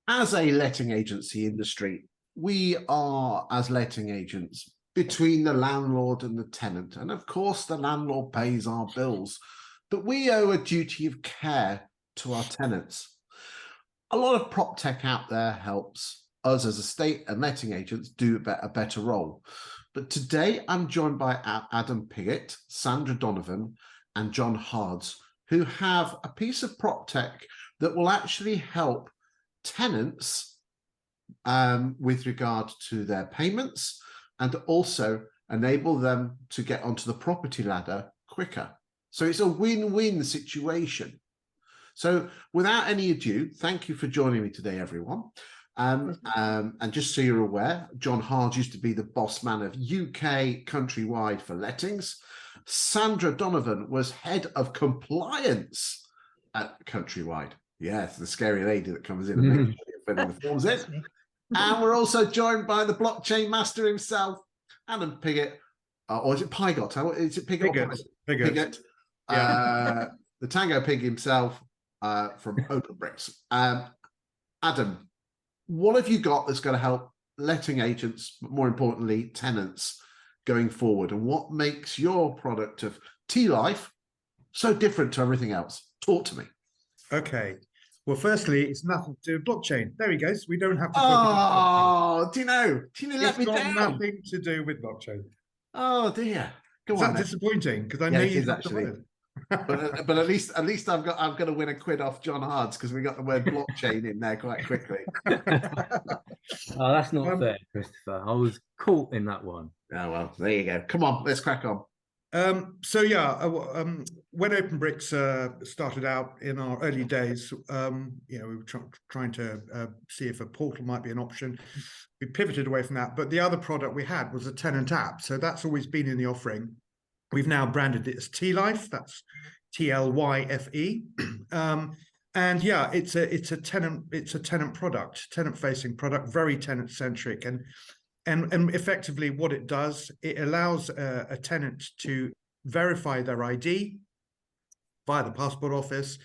As a letting agency industry, we are, as letting agents, between the landlord and the tenant. And of course, the landlord pays our bills, but we owe a duty of care to our tenants. A lot of prop tech out there helps us as estate and letting agents do a better role. But today I'm joined by Adam Pigott, Sandra Donovan, and John Hards, who have a piece of prop tech that will actually help tenants with regard to their payments and also enable them to get onto the property ladder quicker. So it's a win-win situation. So without any ado, thank you for joining me today, everyone. And just so you're aware, John Hards used to be the boss man of UK countrywide for lettings. Sandra Donovan was head of compliance at Countrywide. Yes, the scary lady that comes in and makes sure you're filling the forms in. And we're also joined by the blockchain master himself, Adam Pigott, or is it Pygott? Is it Pigott? Pigott. Yeah. The Tango Pig himself from OpenBricks. Adam, what have you got that's going to help letting agents, but more importantly, tenants going forward? And what makes your product of Tlyfe so different to everything else? Talk to me. Okay. Well, firstly, it's nothing to do with blockchain. There he goes. We don't have to. Oh, do you know? Let me down. It's got nothing to do with blockchain. Oh dear. Is that disappointing? Because I know you have actually. but at least I'm going to win a quid off John Hards because we got the word blockchain in there quite quickly. Oh, that's not fair, Christopher. I was caught in that one. Oh well, there you go. Come on, let's crack on. So yeah, when OpenBricks started out in our early days, we were trying to see if a portal might be an option. We pivoted away from that, but the other product we had was a tenant app. So that's always been in the offering. We've now branded it as Tlyfe. That's Tlyfe. And yeah, it's a tenant product, tenant-facing product, very tenant-centric, and effectively what it does, it allows a tenant to verify their ID via the passport office,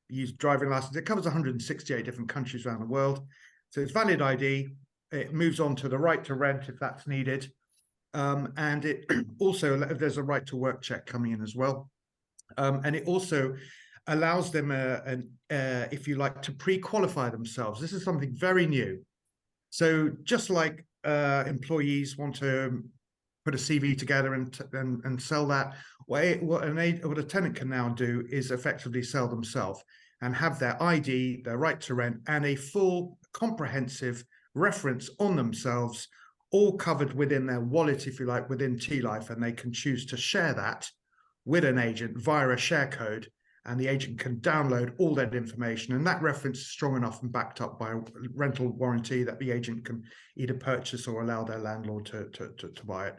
use driving license. It covers 168 different countries around the world. So it's valid ID. It moves on to the right to rent if that's needed. And it also, there's a right to work check coming in as well. And it also allows them, if you like, to pre-qualify themselves. This is something very new. So just like employees want to put a CV together and sell that, what a tenant can now do is effectively sell themselves and have their ID, their right to rent, and a full comprehensive reference on themselves, all covered within their wallet, if you like, within Tlyfe, and they can choose to share that with an agent via a share code, and the agent can download all that information, and that reference is strong enough and backed up by a rental warranty that the agent can either purchase or allow their landlord to buy it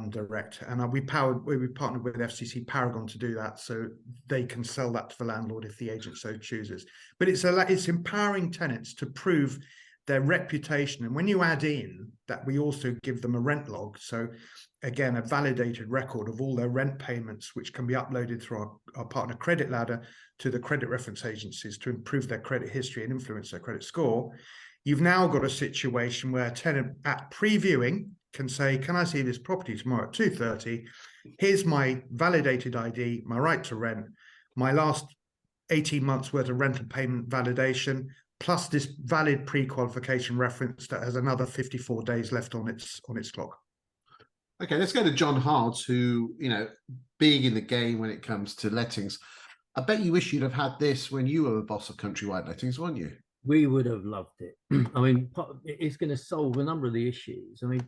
direct. And we partnered with FCC Paragon to do that, so they can sell that to the landlord if the agent so chooses. But it's empowering tenants to prove their reputation. And when you add in that, we also give them a rent log. So again, a validated record of all their rent payments, which can be uploaded through our partner Credit Ladder to the credit reference agencies to improve their credit history and influence their credit score. You've now got a situation where a tenant at previewing can say, can I see this property tomorrow at 2:30? Here's my validated ID, my right to rent, my last 18 months worth of rental payment validation, plus this valid pre-qualification reference that has another 54 days left on its clock. Okay, let's go to John Hards, who, being in the game when it comes to lettings. I bet you wish you'd have had this when you were the boss of Countrywide Lettings, weren't you? We would have loved it. I mean, it's going to solve a number of the issues. I mean,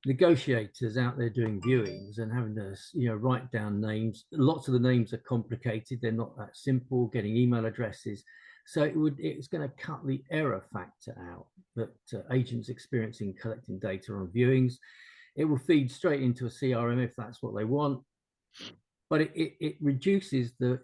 negotiators out there doing viewings and having to, write down names. Lots of the names are complicated. They're not that simple, getting email addresses. So it's going to cut the error factor out that agents experiencing collecting data on viewings. It will feed straight into a CRM if that's what they want. But it reduces the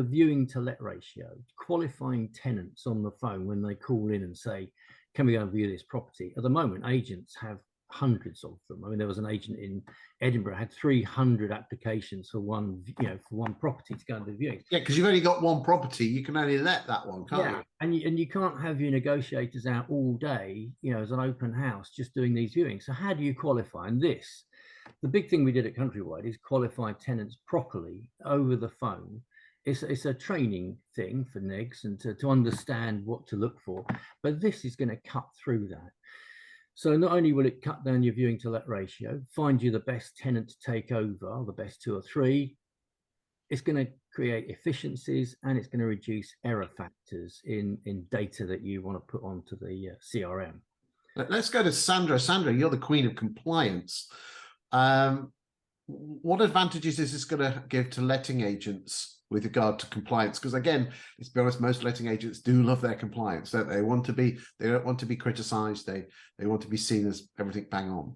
viewing to let ratio, qualifying tenants on the phone when they call in and say, can we go and view this property? At the moment, agents have hundreds of them. I mean, there was an agent in Edinburgh had 300 applications for one, for one property to go and do viewings. Yeah, because you've only got one property, you can only let that one, can't you? And you can't have your negotiators out all day, as an open house, just doing these viewings. So how do you qualify? And the big thing we did at Countrywide is qualify tenants properly over the phone. It's a training thing for negs and to understand what to look for, but this is going to cut through that. So not only will it cut down your viewing to let ratio, find you the best tenant to take over, the best 2 or 3, it's going to create efficiencies, and it's going to reduce error factors in data that you want to put onto the CRM. Let's go to Sandra. Sandra, you're the queen of compliance. What advantages is this going to give to letting agents with regard to compliance? Because again, let's be honest, most letting agents do love their compliance, don't they? They don't want to be criticised. They want to be seen as everything bang on.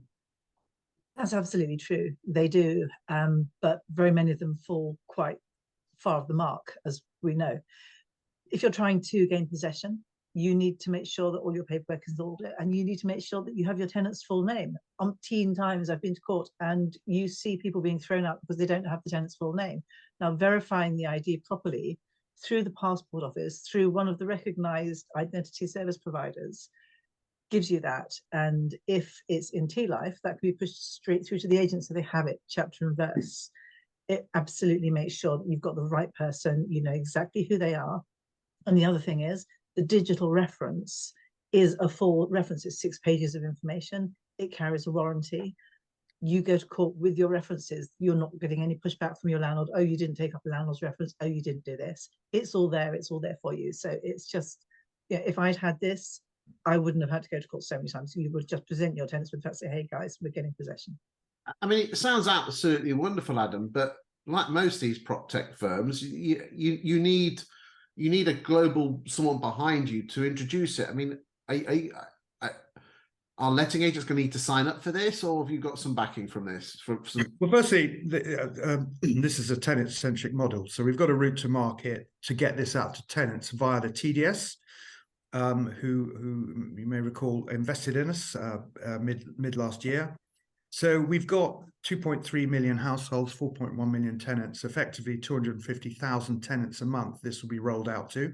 That's absolutely true. They do, but very many of them fall quite far off the mark, as we know. If you're trying to gain possession, you need to make sure that all your paperwork is in order, and you need to make sure that you have your tenant's full name. Umpteen times I've been to court and you see people being thrown out because they don't have the tenant's full name. Now, verifying the ID properly through the passport office, through one of the recognised identity service providers, gives you that. And if it's in Tlyfe, that can be pushed straight through to the agent so they have it chapter and verse. It absolutely makes sure that you've got the right person, you know exactly who they are. And the other thing is, the digital reference is a full reference. It's 6 pages of information. It carries a warranty. You go to court with your references. You're not getting any pushback from your landlord. Oh, you didn't take up the landlord's reference. Oh, you didn't do this. It's all there. It's all there for you. So it's just, if I'd had this, I wouldn't have had to go to court so many times. You would just present your tenants with that, say, hey guys, we're getting possession. I mean, it sounds absolutely wonderful, Adam, but like most of these prop tech firms, you need a global someone behind you to introduce it. I mean, are letting agents going to need to sign up for this, or have you got some backing from this? Well, firstly, this is a tenant-centric model, so we've got a route to market to get this out to tenants via the TDS, who you may recall invested in us mid last year. So we've got 2.3 million households, 4.1 million tenants, effectively 250,000 tenants a month this will be rolled out to.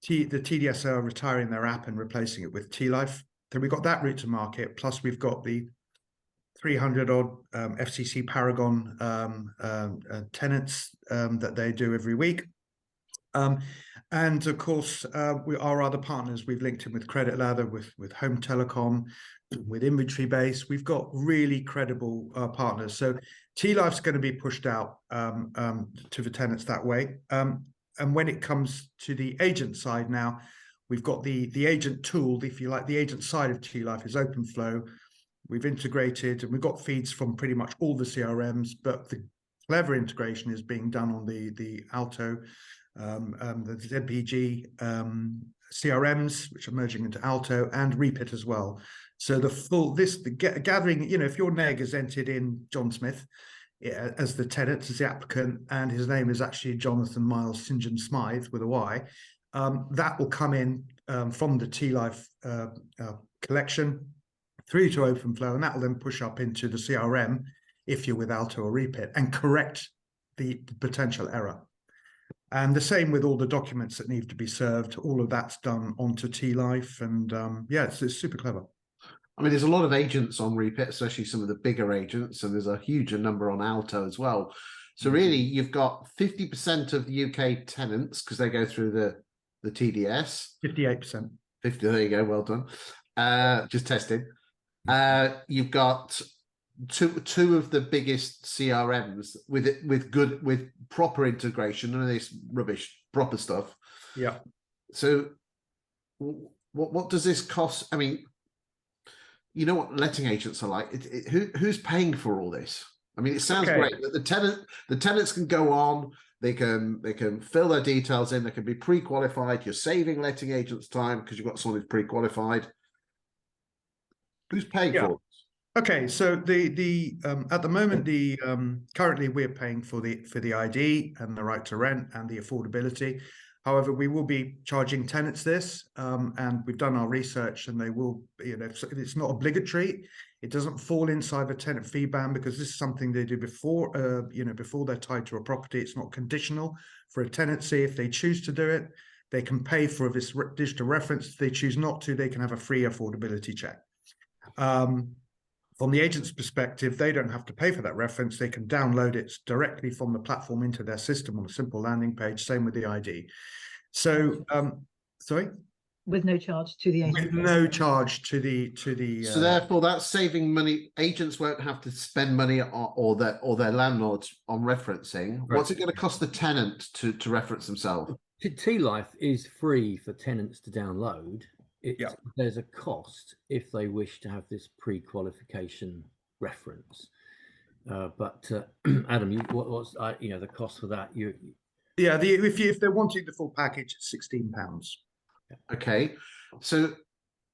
The TDS are retiring their app and replacing it with Tlyfe. So we've got that route to market, plus we've got the 300 odd FCC Paragon tenants that they do every week. And of course, our other partners, we've linked in with Credit Ladder, with Home Telecom, with Inventory Base. We've got really credible partners. So Tlyfe's going to be pushed out to the tenants that way. And when it comes to the agent side now, we've got the agent tool, if you like, the agent side of Tlyfe is OpenFlow. We've integrated, and we've got feeds from pretty much all the CRMs, but the clever integration is being done on the Alto, the ZPG CRMs, which are merging into Alto, and Repit as well. So the gathering, if your neg has entered in John Smith as the tenant, as the applicant, and his name is actually Jonathan Miles St. John Smythe with a Y, that will come in from the Tlyfe collection through to OpenFlow, and that will then push up into the CRM if you're with Alto or Repit and correct the potential error. And the same with all the documents that need to be served. All of that's done onto Tlyfe, and it's super clever. I mean, there's a lot of agents on Repit, especially some of the bigger agents, and there's a huge number on Alto as well. So really, you've got 50% of the UK tenants, because they go through the TDS. 58%. 50. There you go. Well done. Just testing. You've got two of the biggest CRMs with proper integration, none of this rubbish, proper stuff. Yeah. So what does this cost? I mean, you know what letting agents are like. Who's paying for all this? I mean, it sounds great that the tenants can go on, they can fill their details in, they can be pre-qualified. You're saving letting agents time because you've got someone who's pre-qualified. Who's paying for it? Okay, so the at the moment, currently we're paying for the ID and the right to rent and the affordability. However, we will be charging tenants this, and we've done our research, and they will, it's not obligatory. It doesn't fall inside the tenant fee ban because this is something they do before, before they're tied to a property. It's not conditional for a tenancy. If they choose to do it, they can pay for this digital reference. If they choose not to, they can have a free affordability check. From the agent's perspective, they don't have to pay for that reference. They can download it directly from the platform into their system on a simple landing page. Same with the ID. So, sorry? With no charge to the agent. With no charge to the. So therefore, that's saving money. Agents won't have to spend money or their landlords on referencing. Right. What's it going to cost the tenant to reference themselves? Tlyfe is free for tenants to download. There's a cost if they wish to have this pre-qualification reference. But Adam, what's the cost for that? If they're wanting the full package, it's £16. Okay, so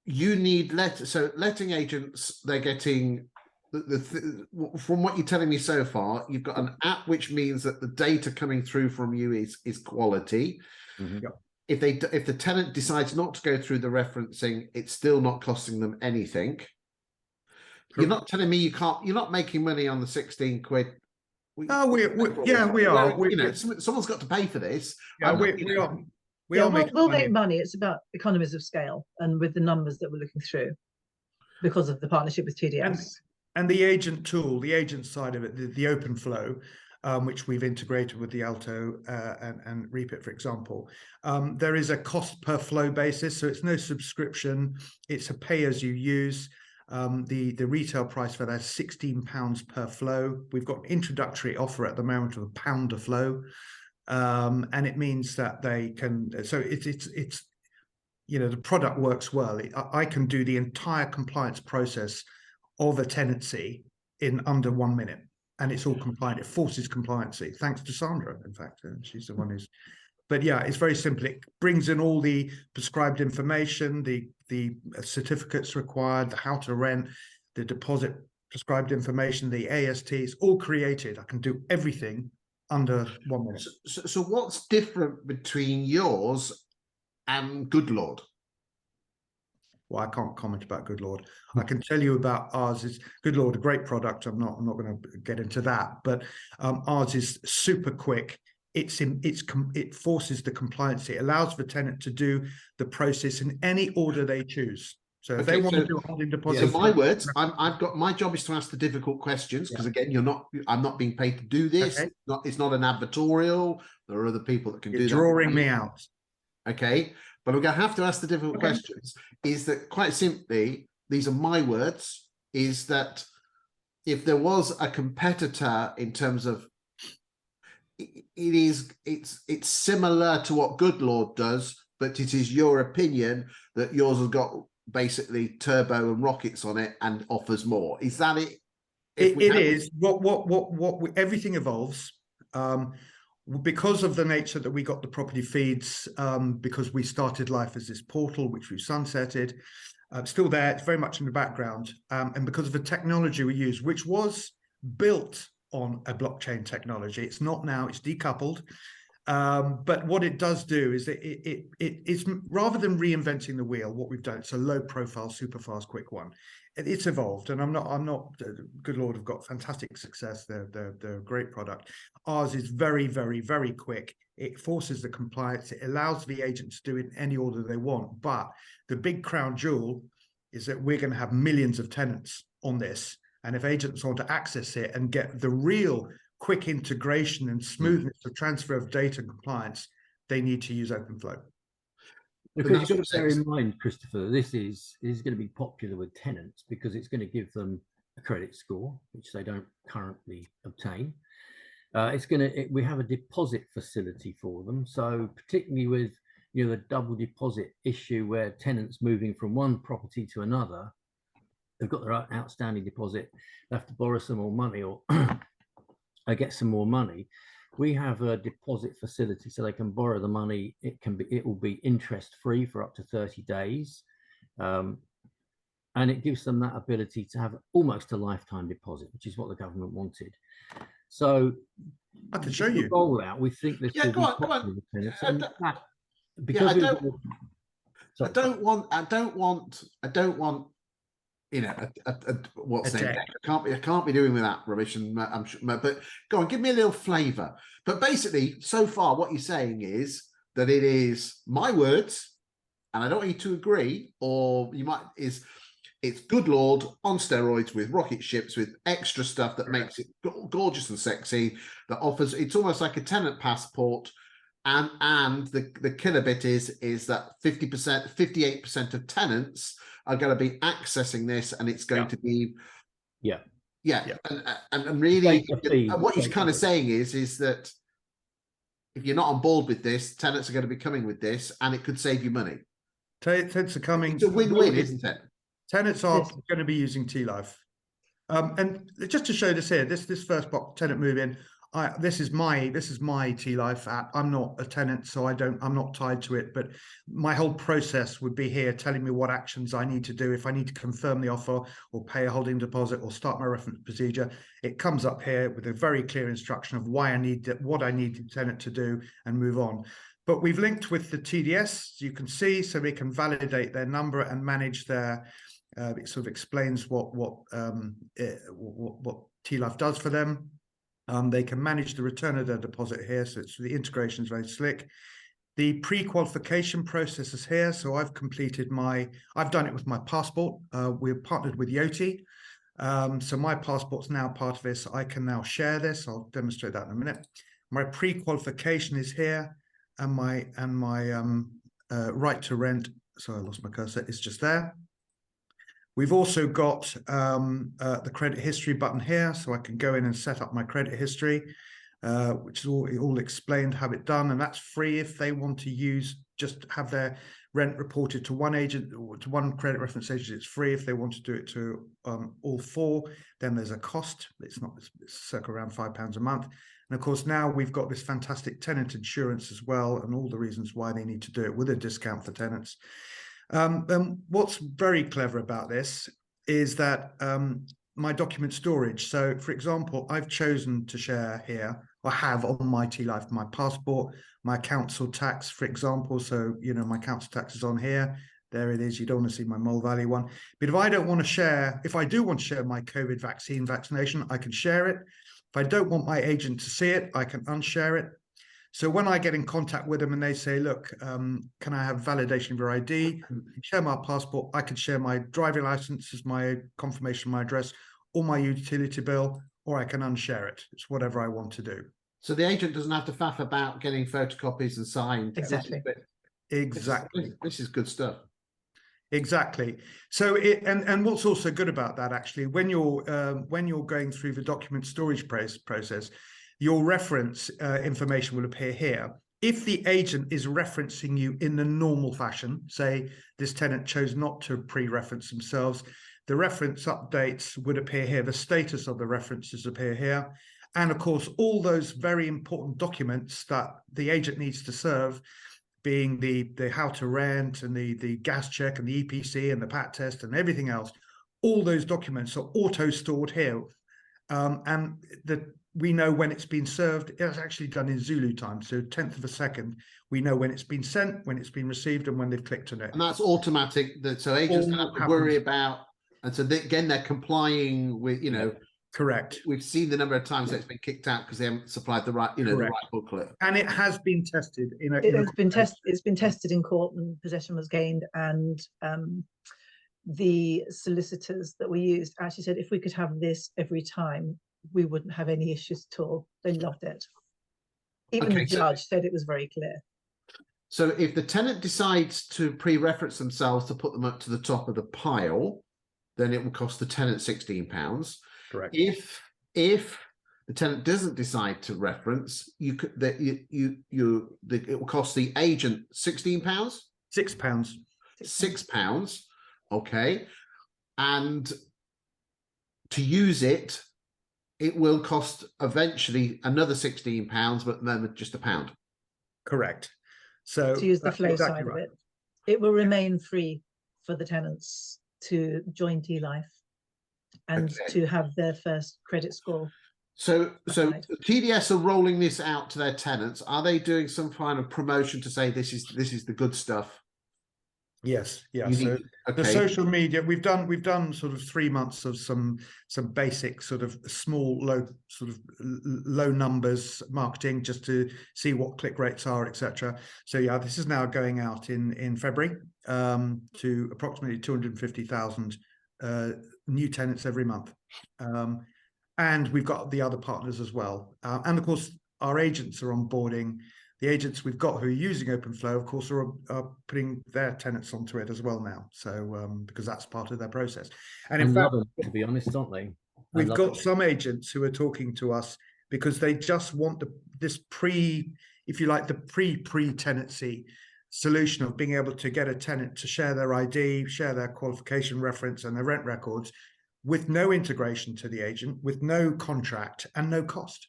you need letting agents. They're getting from what you're telling me so far. You've got an app, which means that the data coming through from you is quality. Mm-hmm. Yep. If the tenant decides not to go through the referencing, it's still not costing them anything. True. You're not telling me you're not making money on the 16 quid. We are. Someone's got to pay for this. Yeah, we'll make money. It's about economies of scale, and with the numbers that we're looking through, because of the partnership with TDS. And the agent tool, the agent side of it, the open flow, which we've integrated with the Alto and Repeat, for example. There is a cost per flow basis, so it's no subscription. It's a pay as you use. The retail price for that is £16 per flow. We've got an introductory offer at the moment of £1 a flow, and it means that they can. So it's the product works well. I can do the entire compliance process of a tenancy in under 1 minute. And it's all compliant. It forces compliancy, thanks to Sandra, in fact. She's the one who's... But yeah, it's very simple. It brings in all the prescribed information, the certificates required, the how to rent, the deposit prescribed information, the ASTs, all created. I can do everything under 1 minute. So what's different between yours and Good Lord? Well, I can't comment about Good Lord. I can tell you about ours. Is Good Lord a great product? I'm not going to get into that, but ours is super quick. It forces the compliance. It allows the tenant to do the process in any order they choose. So if they want to do a holding deposit, so my words, I've got my job is to ask the difficult questions because again, I'm not being paid to do this. Okay. It's not an advertorial. There are other people that can do that. Drawing me out. Okay. But we're going to have to ask the difficult questions. Is that quite simply, these are my words, is that if there was a competitor in terms of it's similar to what Good Lord does, but it is your opinion that yours has got basically turbo and rockets on it and offers more. Is that it? It is. Everything evolves. Because of the nature that we got the property feeds, because we started life as this portal, which we've sunsetted, still there, it's very much in the background. And because of the technology we use, which was built on a blockchain technology, it's not now, it's decoupled. But what it does do is it's rather than reinventing the wheel, what we've done, it's a low profile, super fast, quick one. It's evolved, and I'm not. Good Lord have got fantastic success. They're a great product. Ours is very, very, very quick. It forces the compliance. It allows the agent to do it in any order they want. But the big crown jewel is that we're going to have millions of tenants on this, and if agents want to access it and get the real quick integration and smoothness of transfer of data and compliance, they need to use OpenFlow. Because you've got to bear in mind, Christopher, this is going to be popular with tenants because it's going to give them a credit score, which they don't currently obtain. We have a deposit facility for them. So particularly with the double deposit issue where tenants moving from one property to another, they've got their outstanding deposit, they have to borrow some more money or get some more money. We have a deposit facility so they can borrow the money. It will be interest free for up to 30 days. And it gives them that ability to have almost a lifetime deposit, which is what the government wanted. So I can show you rollout. We think this will be popular with tenants. because I sorry. don't want, you know, what's A name? deck. I can't be doing with that rubbish. And I'm sure, but go on, give me a little flavour. But basically, so far, what you're saying is that it is my words, and I don't want you to agree, or you might it's good Lord on steroids with rocket ships with extra stuff that makes it gorgeous and sexy. That offers, it's almost like a tenant passport. And the killer bit is that 50%, 58% of tenants are going to be accessing this, and it's going to be and really what he's kind of saying is that if you're not on board with this, tenants are going to be coming with this, and it could save you money. Tenants are coming. It's a win-win, isn't it? Tenants are going to be using Tlyfe. And just to show this here, this first box, tenant move in. This is my Tlyfe app. I'm not a tenant, so I'm not tied to it, but my whole process would be here telling me what actions I need to do. If I need to confirm the offer or pay a holding deposit or start my reference procedure, it comes up here with a very clear instruction of why I need what I need the tenant to do and move on. But we've linked with the TDS, you can see, so they can validate their number and manage their. It sort of explains what Tlyfe does for them. They can manage the return of their deposit here, so the integration is very slick. The pre-qualification process is here, so I've done it with my passport. We're partnered with Yoti, so my passport's now part of this. I can now share this. I'll demonstrate that in a minute. My pre-qualification is here, and my right to rent. Sorry, I lost my cursor. It's just there. We've also got the credit history button here, so I can go in and set up my credit history, which is all explained, have it done, and that's free if they want to just have their rent reported to one agent or to one credit reference agent. It's free. If they want to do it to all four, then there's a cost. It's circa around £5 a month. And of course, now we've got this fantastic tenant insurance as well, and all the reasons why they need to do it with a discount for tenants. And what's very clever about this is that my document storage. So, for example, I've chosen to share here, or have on my Tlyfe, my passport, my council tax, for example. So, you know, my council tax is on here. There it is. You don't want to see my Mole Valley one. But if I don't want to share, if I do want to share my COVID vaccination, I can share it. If I don't want my agent to see it, I can unshare it. So when I get in contact with them and they say, look, can I have validation of your ID? Share my passport. I could share my driving license as my confirmation of my address, or my utility bill, or I can unshare it. It's whatever I want to do. So the agent doesn't have to faff about getting photocopies and signed. Exactly. Exactly. This is good stuff. Exactly. So and what's also good about that, actually, when you're going through the document storage process, your reference information will appear here. If the agent is referencing you in the normal fashion, say this tenant chose not to pre-reference themselves, the reference updates would appear here. The status of the references appear here. And of course, all those very important documents that the agent needs to serve, being the how to rent and the gas check and the EPC and the PAT test and everything else, all those documents are auto-stored here. And we know when it's been served. It's actually done in Zulu time, so 10th of a second. We know when it's been sent, when it's been received, and when they've clicked on it. And that's automatic. So agents don't have to worry about. And so again, they're complying with, you know. Correct. We've seen the number of times that it's been kicked out because they haven't supplied the right, the right booklet. And it has been tested. It's been tested in court, and possession was gained. And the solicitors that we used actually said if we could have this every time, we wouldn't have any issues at all. They loved it. Even the judge said it was very clear. So if the tenant decides to pre-reference themselves to put them up to the top of the pile, then it will cost the tenant £16. Correct. If the tenant doesn't decide to reference, it will cost the agent £16. £6. £6. Okay, and to use it, it will cost eventually another £16, but then just £1. Correct. So to use the flow side of it, it will remain free for the tenants to join Tlyfe and to have their first credit score. So Right. TDS are rolling this out to their tenants. Are they doing some kind of promotion to say this is the good stuff? Yes, yeah. You So need, the okay. social media, we've done sort of 3 months of some basic sort of small low numbers marketing just to see what click rates are, etc. So yeah, this is now going out in February to approximately 250,000 new tenants every month, and we've got the other partners as well, and of course our agents are onboarding. The agents we've got who are using OpenFlow, of course, are putting their tenants onto it as well now. So because that's part of their process. And in fact, love them, to be honest, aren't they? we've got some agents who are talking to us because they just want this if you like, the pre-tenancy solution of being able to get a tenant to share their ID, share their qualification reference and their rent records with no integration to the agent, with no contract and no cost.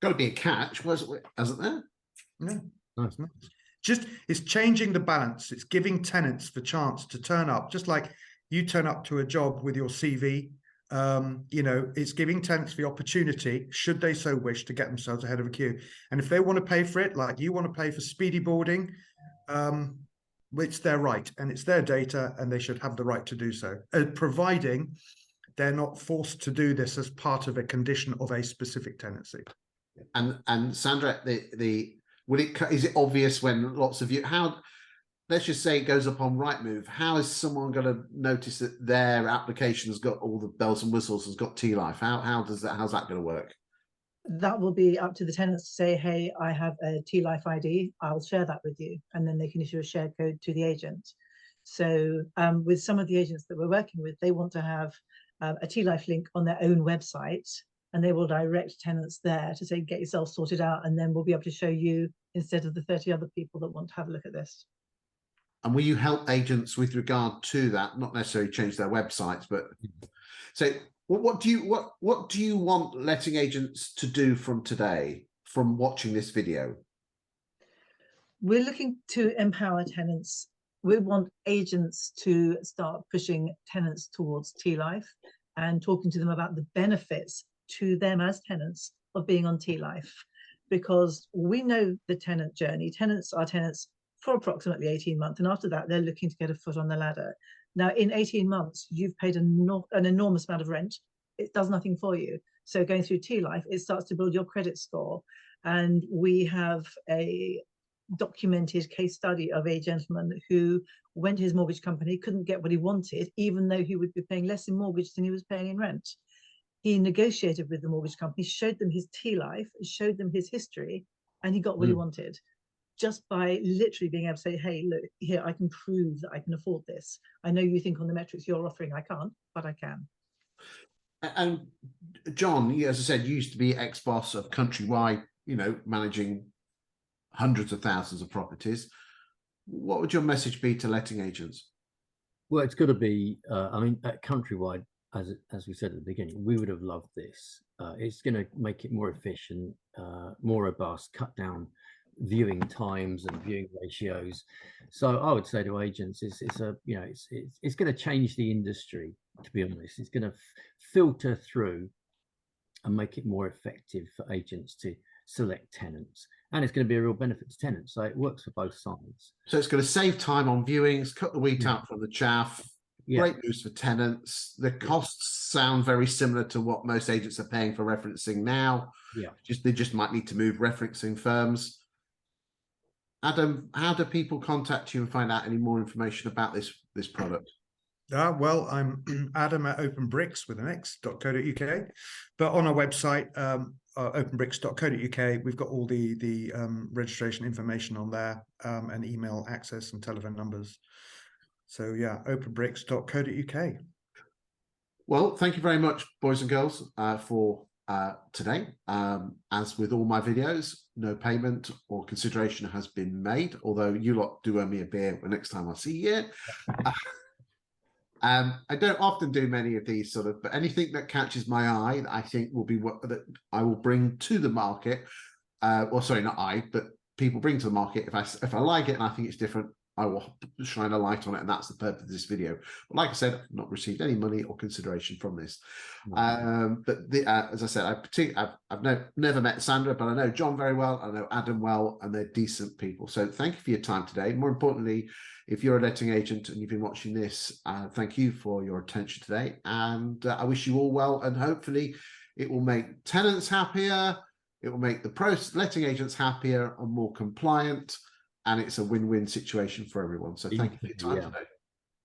Got to be a catch, hasn't there? No, No. it's not. It's changing the balance. It's giving tenants the chance to turn up, just like you turn up to a job with your CV. It's giving tenants the opportunity, should they so wish, to get themselves ahead of a queue. And if they want to pay for it, like you want to pay for speedy boarding, it's their right and it's their data, and they should have the right to do so, providing they're not forced to do this as part of a condition of a specific tenancy. And Sandra, is it obvious when lots of you, let's just say it goes up on Rightmove, how is someone going to notice that their application has got all the bells and whistles, has got Tlyfe? How's that going to work? That will be up to the tenants to say, hey, I have a Tlyfe ID, I'll share that with you, and then they can issue a shared code to the agent. So with some of the agents that we're working with, they want to have a Tlyfe link on their own website, and they will direct tenants there to say, get yourself sorted out, and then we'll be able to show you instead of the 30 other people that want to have a look at this. And will you help agents with regard to that? Not necessarily change their websites, but so what do you want letting agents to do from today, from watching this video? We're looking to empower tenants. We want agents to start pushing tenants towards Tlyfe and talking to them about the benefits to them as tenants of being on Tlyfe, because we know the tenant journey. Tenants are tenants for approximately 18 months, and after that they're looking to get a foot on the ladder. Now in 18 months you've paid an enormous amount of rent. It does nothing for you. So going through Tlyfe, it starts to build your credit score. And we have a documented case study of a gentleman who went to his mortgage company, couldn't get what he wanted, even though he would be paying less in mortgage than he was paying in rent. He negotiated with the mortgage company, showed them his Tlyfe, showed them his history, and he got what he wanted, just by literally being able to say, hey, look, here, I can prove that I can afford this. I know you think on the metrics you're offering I can't, but I can. And John, as I said, you used to be ex-boss of Countrywide, managing hundreds of thousands of properties. What would your message be to letting agents? Well, it's got to be, at Countrywide, as we said at the beginning, we would have loved this. It's going to make it more efficient, more robust, cut down viewing times and viewing ratios. So I would say to agents, it's going to change the industry. To be honest, it's going to filter through and make it more effective for agents to select tenants, and it's going to be a real benefit to tenants. So it works for both sides. So it's going to save time on viewings, cut the wheat out from the chaff. Great news for tenants. The costs sound very similar to what most agents are paying for referencing now. They just might need to move referencing firms. Adam, how do people contact you and find out any more information about this product? Well, I'm Adam at openbricks with an x.co.uk, but on our website, openbricks.co.uk, we've got all the registration information on there, and email access and telephone numbers. So yeah, openbricks.co.uk. Well, thank you very much, boys and girls, for today. As with all my videos, no payment or consideration has been made, although you lot do owe me a beer the next time I see you. I don't often do many of these but anything that catches my eye, I think will be what that I will bring to the market. Or sorry, not I, but people bring to the market. If I like it and I think it's different, I will shine a light on it, and that's the purpose of this video. But like I said, I've not received any money or consideration from this. But as I said, I've never met Sandra, but I know John very well. I know Adam well, and they're decent people. So thank you for your time today. More importantly, if you're a letting agent and you've been watching this, thank you for your attention today. And I wish you all well, and hopefully it will make tenants happier. It will make the letting agents happier and more compliant. And it's a win-win situation for everyone. So thank you for your time today.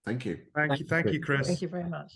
Thank you. Thank you, Chris. Thank you very much.